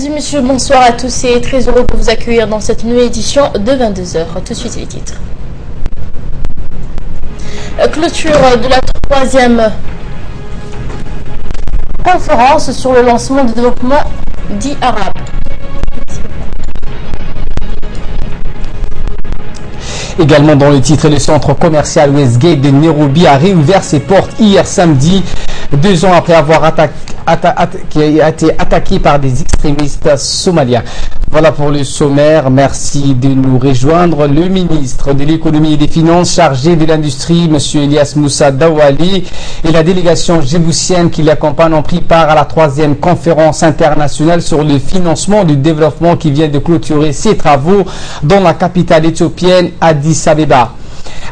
Mesdames et messieurs, bonsoir à tous et très heureux de vous accueillir dans cette nouvelle édition de 22h. Tout de suite les titres. Clôture de la troisième conférence sur le lancement du développement dit arabe. Également dans le titre, le centre commercial Westgate de Nairobi a réouvert ses portes hier samedi, 2 ans après avoir été attaqué par des extrémistes somaliens. Voilà pour le sommaire. Merci de nous rejoindre. Le ministre de l'économie et des finances chargé de l'industrie, M. Elias Moussa Dawali, et la délégation djiboutienne qui l'accompagne ont pris part à la 3e conférence internationale sur le financement du développement qui vient de clôturer ses travaux dans la capitale éthiopienne Addis Abeba.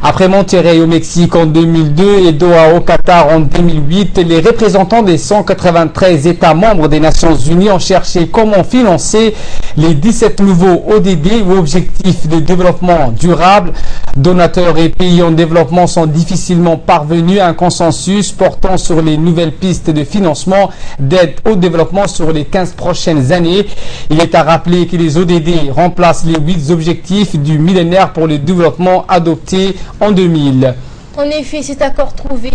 Après Monterrey au Mexique en 2002 et Doha au Qatar en 2008, les représentants des 193 États membres des Nations Unies ont cherché comment financer les 17 nouveaux ODD ou objectifs de développement durable. Donateurs et pays en développement sont difficilement parvenus à un consensus portant sur les nouvelles pistes de financement d'aide au développement sur les 15 prochaines années. Il est à rappeler que les ODD remplacent les 8 objectifs du millénaire pour le développement adoptés en 2000. En effet, cet accord trouvé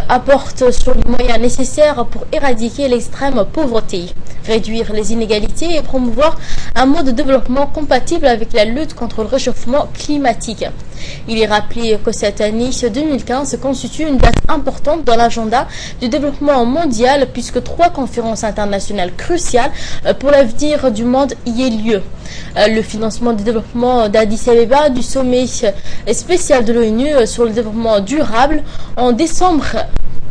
apporte sur les moyens nécessaires pour éradiquer l'extrême pauvreté, réduire les inégalités et promouvoir un mode de développement compatible avec la lutte contre le réchauffement climatique. Il est rappelé que cette année 2015 constitue une date importante dans l'agenda du développement mondial puisque 3 conférences internationales cruciales pour l'avenir du monde y aient lieu. Le financement du développement d'Addis Abeba, du sommet spécial de l'ONU sur le développement durable en décembre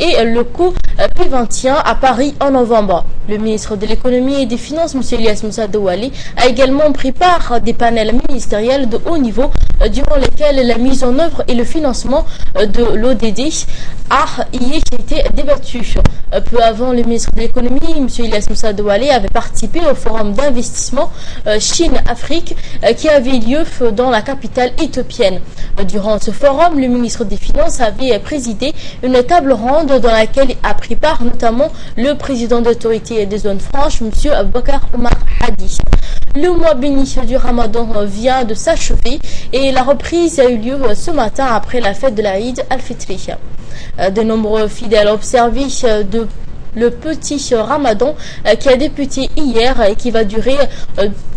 et le coup P21 à Paris en novembre. Le ministre de l'économie et des finances, M. Elias Moussa Dawali, a également pris part à des panels ministériels de haut niveau durant lesquels la mise en œuvre et le financement de l'ODD y été débattu. Peu avant, le ministre de l'économie, M. Elias Moussa Dawali, avait participé au forum d'investissement Chine-Afrique qui avait lieu dans la capitale éthiopienne. Durant ce forum, le ministre des Finances avait présidé une table ronde dans laquelle a pris part notamment le président d'autorité des zones franches, M. Aboubakar Omar Hadi. Le mois béni du Ramadan vient de s'achever et la reprise a eu lieu ce matin après la fête de l'Aïd al-Fitri. De nombreux fidèles observaient le petit Ramadan qui a débuté hier et qui va durer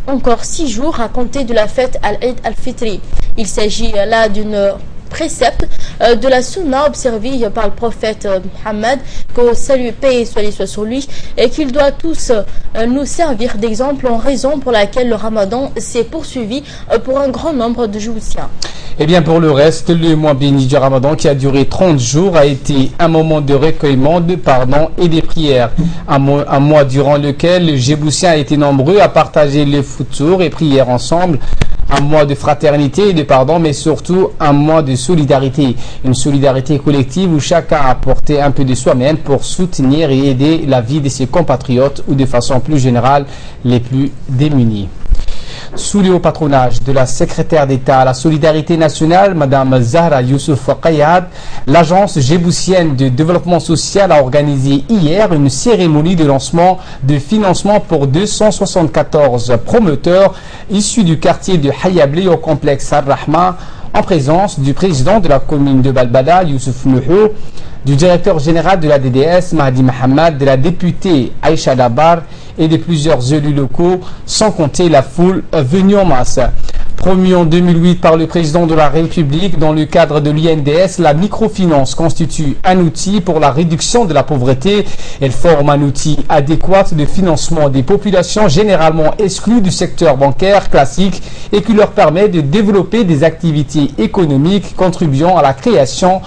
encore 6 jours à compter de la fête al-Eid al-Fitri. Il s'agit là d'une précepte de la sunna observée par le prophète Muhammad, que salut, paix et soit sur lui, et qu'il doit tous nous servir d'exemple en raison pour laquelle le Ramadan s'est poursuivi pour un grand nombre de Djiboutiens. Et bien pour le reste, le mois béni du Ramadan qui a duré 30 jours a été un moment de recueillement, de pardon et de prières. Un mois durant lequel les Djiboutiens étaient nombreux à partager les foutours et prières ensemble. Un mois de fraternité et de pardon, mais surtout un mois de solidarité. Une solidarité collective où chacun a apporté un peu de soi-même pour soutenir et aider la vie de ses compatriotes ou de façon plus générale les plus démunis. Sous le haut patronage de la secrétaire d'État à la solidarité nationale, Mme Zahra Youssouf Kayad, l'agence djiboutienne de développement social a organisé hier une cérémonie de lancement de financement pour 274 promoteurs issus du quartier de Hayabli au complexe Ar-Rahma, en présence du président de la commune de Balbada, Youssouf Nuhou, du directeur général de la DDS, Mahdi Mohamed, de la députée Aïcha Dabar et de plusieurs élus locaux, sans compter la foule venue en masse. Promu en 2008 par le président de la République dans le cadre de l'INDS, la microfinance constitue un outil pour la réduction de la pauvreté. Elle forme un outil adéquat de financement des populations généralement exclues du secteur bancaire classique et qui leur permet de développer des activités économiques contribuant à la création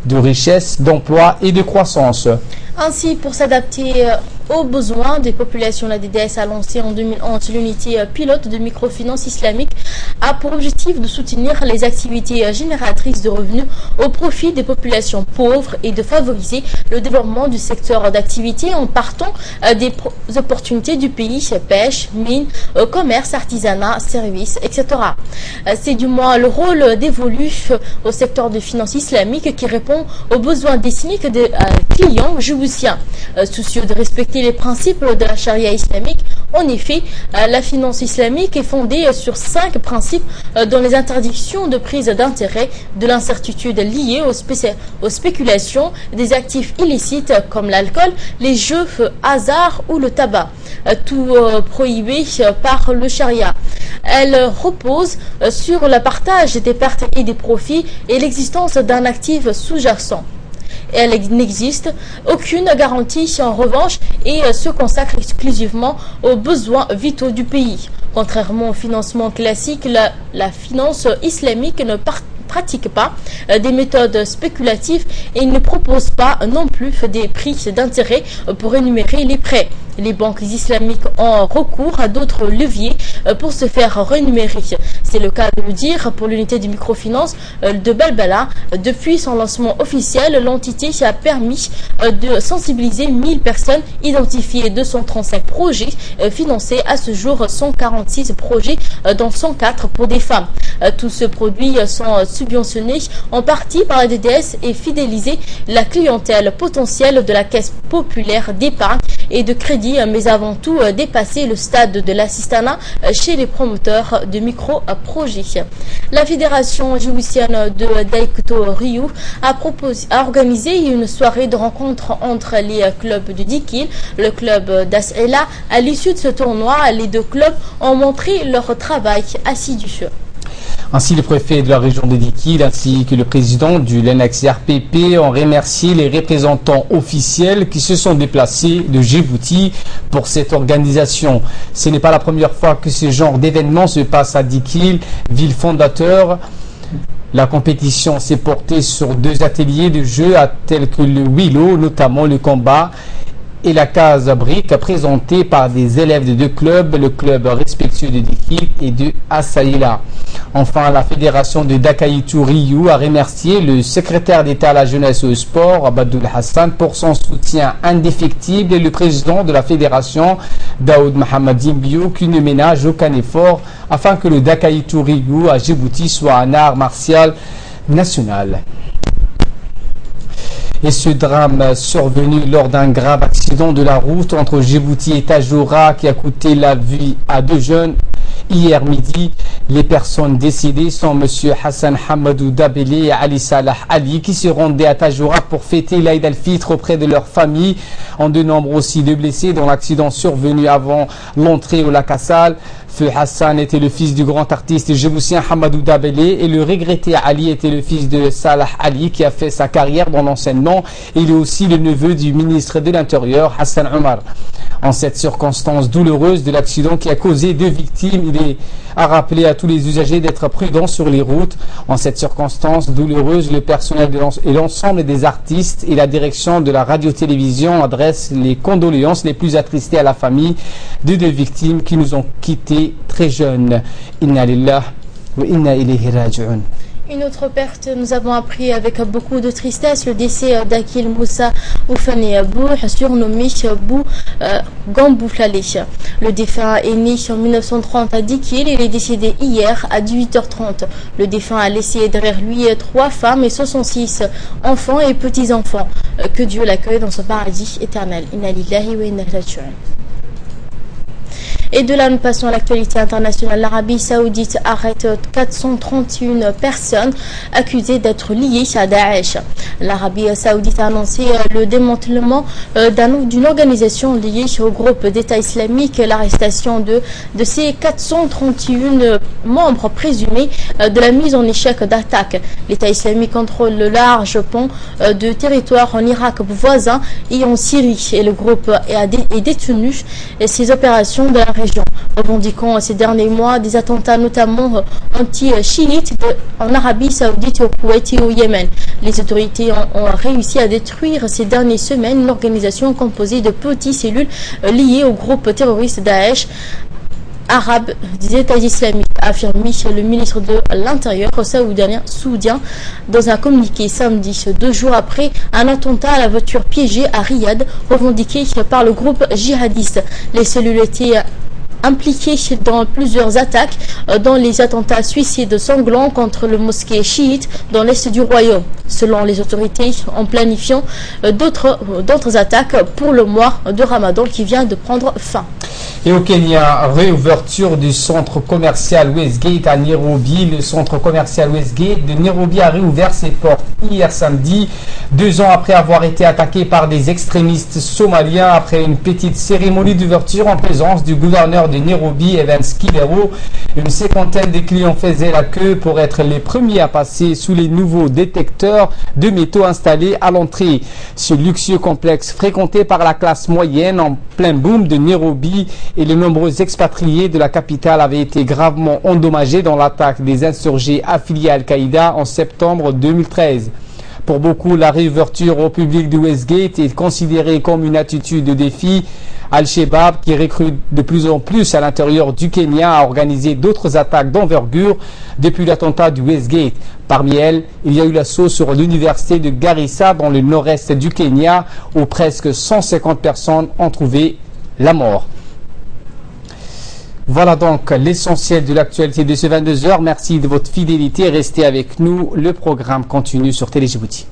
de richesses, d'emplois et de croissance. Ainsi, pour s'adapter aux besoins des populations, la DDS a lancé en 2011 l'unité pilote de microfinance islamique a pour objectif de soutenir les activités génératrices de revenus au profit des populations pauvres et de favoriser le développement du secteur d'activité en partant des opportunités du pays, pêche, mine, commerce, artisanat, services, etc. C'est du moins le rôle dévolu au secteur de finance islamique qui répond aux besoins déciniques des clients djiboutiens djiboutiens. Soucieux de respecter les principes de la charia islamique, en effet, la finance islamique est fondée sur 5 principes dont les interdictions de prise d'intérêt, de l'incertitude liée aux spéculations, des actifs illicites comme l'alcool, les jeux, hasard ou le tabac, tout prohibé par le charia. Elle repose sur le partage des pertes et des profits et l'existence d'un actif sous-jacent. Elle n'existe aucune garantie en revanche et se consacre exclusivement aux besoins vitaux du pays. Contrairement au financement classique, la finance islamique ne pratique pas des méthodes spéculatives et ne propose pas non plus des prix d'intérêt pour rémunérer les prêts. Les banques islamiques ont recours à d'autres leviers pour se faire rémunérer. C'est le cas de le dire pour l'unité de microfinance de Balbala. Depuis son lancement officiel, l'entité a permis de sensibiliser 1000 personnes, identifier 235 projets, financés à ce jour 146 projets, dont 104 pour des femmes. Tous ces produits sont subventionnés en partie par la DDS et fidéliser la clientèle potentielle de la Caisse populaire d'épargne et de crédit, mais avant tout dépasser le stade de l'assistanat chez les promoteurs de micro-projets. La fédération djiboutienne de Daïkto Rio a organisé une soirée de rencontre entre les clubs de Dikil, le club d'As'ela. À l'issue de ce tournoi, les deux clubs ont montré leur travail assidu. Ainsi, le préfet de la région de Dikil ainsi que le président du LNXRPP ont remercié les représentants officiels qui se sont déplacés de Djibouti pour cette organisation. Ce n'est pas la première fois que ce genre d'événement se passe à Dikil, ville fondateur. La compétition s'est portée sur 2 ateliers de jeux tels que le Willow, notamment le combat, et la case brique présentée par des élèves de 2 clubs, le club respectueux de Dikil et de Asaïla. Enfin, la fédération de Dakaïtou Rio a remercié le secrétaire d'État à la jeunesse et au sport, Abadoul Hassan, pour son soutien indéfectible et le président de la fédération, Daoud Mohamed Dimbio, qui ne ménage aucun effort afin que le Dakaïtou Rio à Djibouti soit un art martial national. Et ce drame survenu lors d'un grave accident de la route entre Djibouti et Tajoura qui a coûté la vie à 2 jeunes hier midi. Les personnes décédées sont M. Hassan Hamadou Dabélé et Ali Salah Ali qui se rendaient à Tajoura pour fêter l'Aïd al-Fitr auprès de leur famille. En dénombre aussi de blessés dans l'accident survenu avant l'entrée au lac Assal. Feu Hassan était le fils du grand artiste djiboutien Hamadou Dabélé et le regretté Ali était le fils de Salah Ali qui a fait sa carrière dans l'enseignement. Il est aussi le neveu du ministre de l'Intérieur Hassan Omar. En cette circonstance douloureuse de l'accident qui a causé 2 victimes, il a rappelé à tous les usagers d'être prudents sur les routes. En cette circonstance douloureuse, le personnel et l'ensemble des artistes et la direction de la radio-télévision adressent les condoléances les plus attristées à la famille de 2 victimes qui nous ont quittés très jeunes. Inna lillah wa inna ilayhi raji'un. Une autre perte, nous avons appris avec beaucoup de tristesse le décès d'Akil Moussa Oufane Abou, surnommé Bou Gambouflalé. Le défunt est né en 1930 à Dikil et il est décédé hier à 18h30. Le défunt a laissé derrière lui 3 femmes et 66 enfants et petits-enfants. Que Dieu l'accueille dans son paradis éternel. Inna lillahi wa inna ilayhi raji'un. Et de là, nous passons à l'actualité internationale. L'Arabie Saoudite arrête 431 personnes accusées d'être liées à Daesh. L'Arabie Saoudite a annoncé le démantèlement d'une organisation liée au groupe d'État islamique, l'arrestation de ces 431 membres présumés de la mise en échec d'attaques. L'État islamique contrôle le large pont de territoire en Irak voisin et en Syrie. Et le groupe est détenu ses opérations de la région, revendiquant ces derniers mois des attentats notamment anti-chiites en Arabie Saoudite, au Koweït et au Yémen. Les autorités ont réussi à détruire ces dernières semaines une organisation composée de petites cellules liées au groupe terroriste Daesh arabe des États islamiques, a affirmé le ministre de l'Intérieur saoudien dans un communiqué samedi, 2 jours après un attentat à la voiture piégée à Riyad revendiqué par le groupe djihadiste. Les cellules étaient impliqué dans plusieurs attaques, dont les attentats suicides sanglants contre le mosquée chiite dans l'est du royaume. Selon les autorités, en planifiant d'autres attaques pour le mois de Ramadan qui vient de prendre fin. Et au Kenya, réouverture du centre commercial Westgate à Nairobi. Le centre commercial Westgate de Nairobi a réouvert ses portes hier samedi, 2 ans après avoir été attaqué par des extrémistes somaliens. Après une petite cérémonie d'ouverture en présence du gouverneur de Nairobi, Evans Kibero, une cinquantaine de clients faisaient la queue pour être les premiers à passer sous les nouveaux détecteurs de métaux installés à l'entrée. Ce luxueux complexe fréquenté par la classe moyenne en plein boom de Nairobi et les nombreux expatriés de la capitale avaient été gravement endommagés dans l'attaque des insurgés affiliés à Al-Qaïda en septembre 2013. Pour beaucoup, la réouverture au public de Westgate est considérée comme une attitude de défi. Al-Shabaab, qui recrute de plus en plus à l'intérieur du Kenya, a organisé d'autres attaques d'envergure depuis l'attentat du Westgate. Parmi elles, il y a eu l'assaut sur l'université de Garissa dans le nord-est du Kenya, où presque 150 personnes ont trouvé la mort. Voilà donc l'essentiel de l'actualité de ce 22h. Merci de votre fidélité. Restez avec nous. Le programme continue sur Télé Djibouti.